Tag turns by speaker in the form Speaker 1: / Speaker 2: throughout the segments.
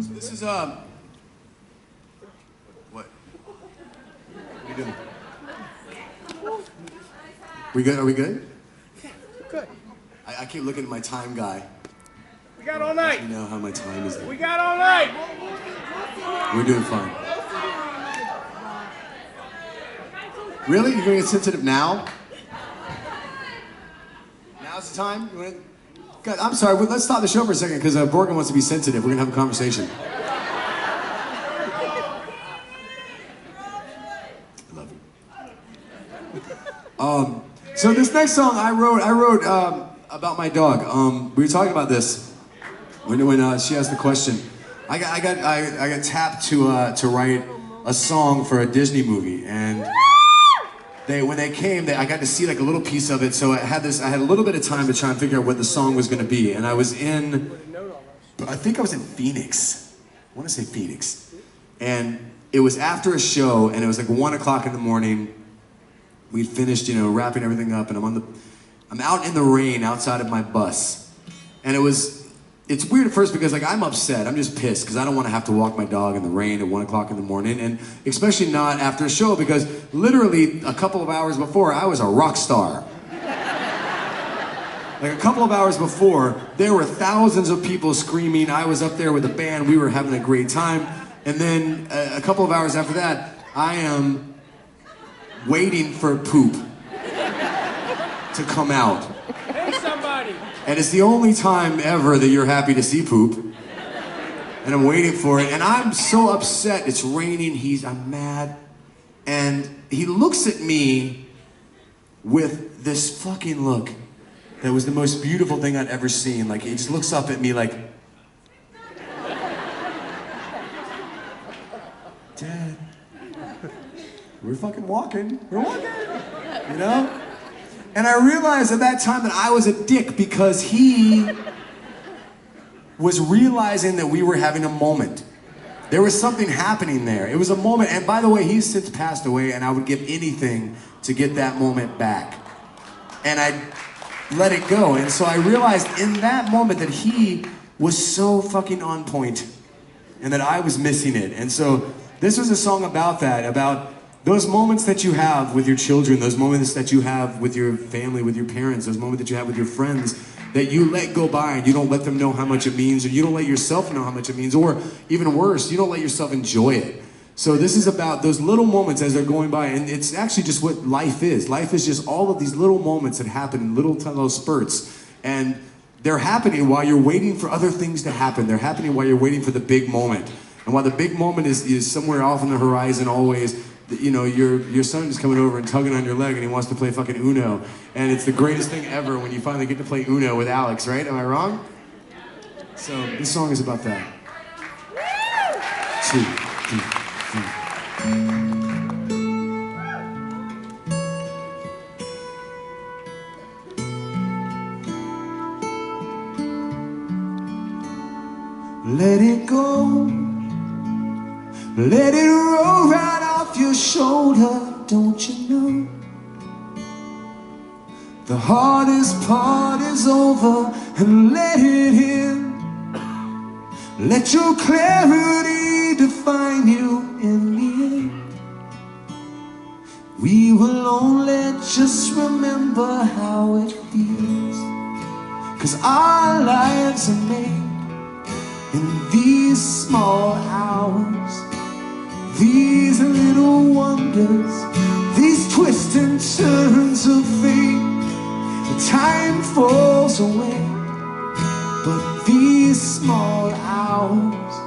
Speaker 1: So this is what? What are you doing? We good? Are we good?
Speaker 2: Good.
Speaker 1: I keep looking at my time guy.
Speaker 2: We got all night.
Speaker 1: You know how my time is.
Speaker 2: We got all night.
Speaker 1: We're doing fine. Really? You're gonna get sensitive now? Now's the time? God, I'm sorry, let's stop the show for a second because Borgata wants to be sensitive. We're gonna have a conversation. I love you. So this next song I wrote about my dog. We were talking about this when she asked the question. I got tapped to write a song for a Disney movie, and when they came, I got to see like a little piece of it. So I had a little bit of time to try and figure out what the song was going to be, and I think I was in Phoenix. I want to say Phoenix, and it was after a show, and it was like 1 o'clock in the morning. We'd finished, wrapping everything up, and I'm out in the rain outside of my bus, and it's weird at first because like I'm upset, I'm just pissed because I don't want to have to walk my dog in the rain at 1 o'clock in the morning, and especially not after a show because literally a couple of hours before I was a rock star. Like a couple of hours before, there were thousands of people screaming, I was up there with a band, we were having a great time, and then a couple of hours after that, I am waiting for poop to come out.
Speaker 2: Hey, somebody!
Speaker 1: And it's the only time ever that you're happy to see poop. And I'm waiting for it, and I'm so upset. It's raining, I'm mad. And he looks at me with this fucking look that was the most beautiful thing I'd ever seen. Like, he just looks up at me like, Dad, we're fucking walking. We're walking, And I realized at that time that I was a dick because he was realizing that we were having a moment. There was something happening there. It was a moment, and by the way, he's since passed away, and I would give anything to get that moment back. And I let it go, and so I realized in that moment that he was so fucking on point, and that I was missing it. And so this was a song about that, about those moments that you have with your children, those moments that you have with your family, with your parents, those moments that you have with your friends that you let go by and you don't let them know how much it means, or you don't let yourself know how much it means, or even worse, you don't let yourself enjoy it. So this is about those little moments as they're going by, and it's actually just what life is. Life is just all of these little moments that happen in little spurts, and they're happening while you're waiting for other things to happen. They're happening while you're waiting for the big moment. And while the big moment is somewhere off on the horizon always, your son is coming over and tugging on your leg and he wants to play fucking Uno. And it's the greatest thing ever when you finally get to play Uno with Alex, right? Am I wrong? So this song is about that. 2, 3. Let it go. Let it roll right off your shoulder, don't you know? The hardest part is over, and let it in. Let your clarity define you in the end. We will only just remember how it feels, 'cause our lives are made in these small hours. These little wonders, these twists and turns of fate. Time falls away, but these small hours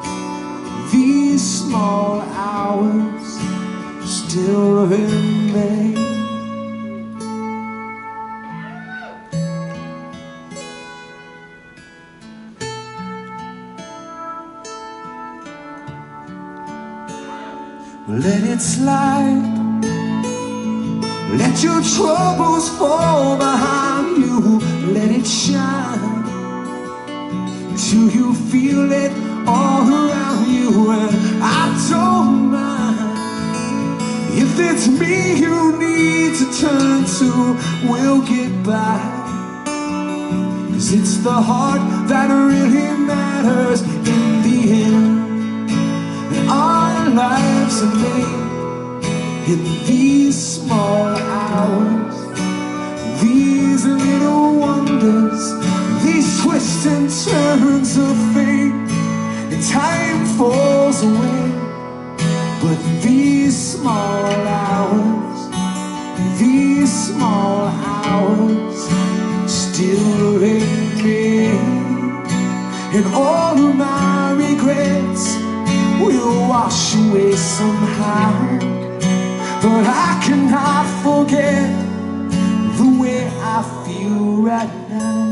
Speaker 1: still remain. Let it slide. Let your troubles fall behind you. Let it shine till you feel it all around you. And I don't mind if it's me you need to turn to. We'll get by. 'cause it's the heart that really matters in the end. And our lives are made in these small hours, these little wonders, these twists and turns of fate. And time falls away, but these small hours, these small hours still remain. And all of my regrets will wash away somehow, but I cannot forget the way I feel right now.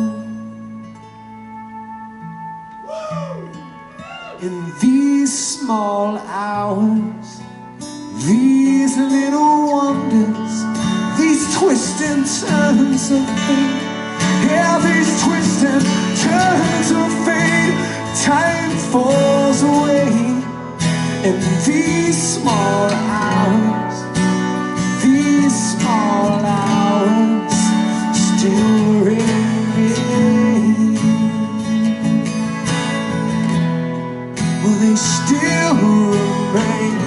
Speaker 1: In these small hours, these little wonders, these twists and turns of fate. Yeah, these twists and turns of fate. Time falls away, and these small hours, these small hours still remain. Well, they still remain.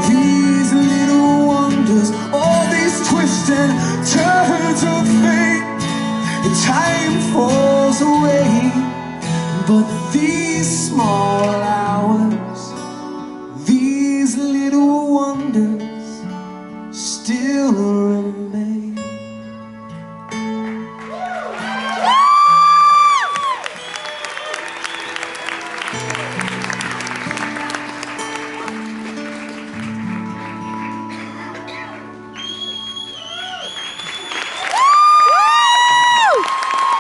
Speaker 1: These little wonders, all these twists and turns of fate. And time falls away, but these small hours,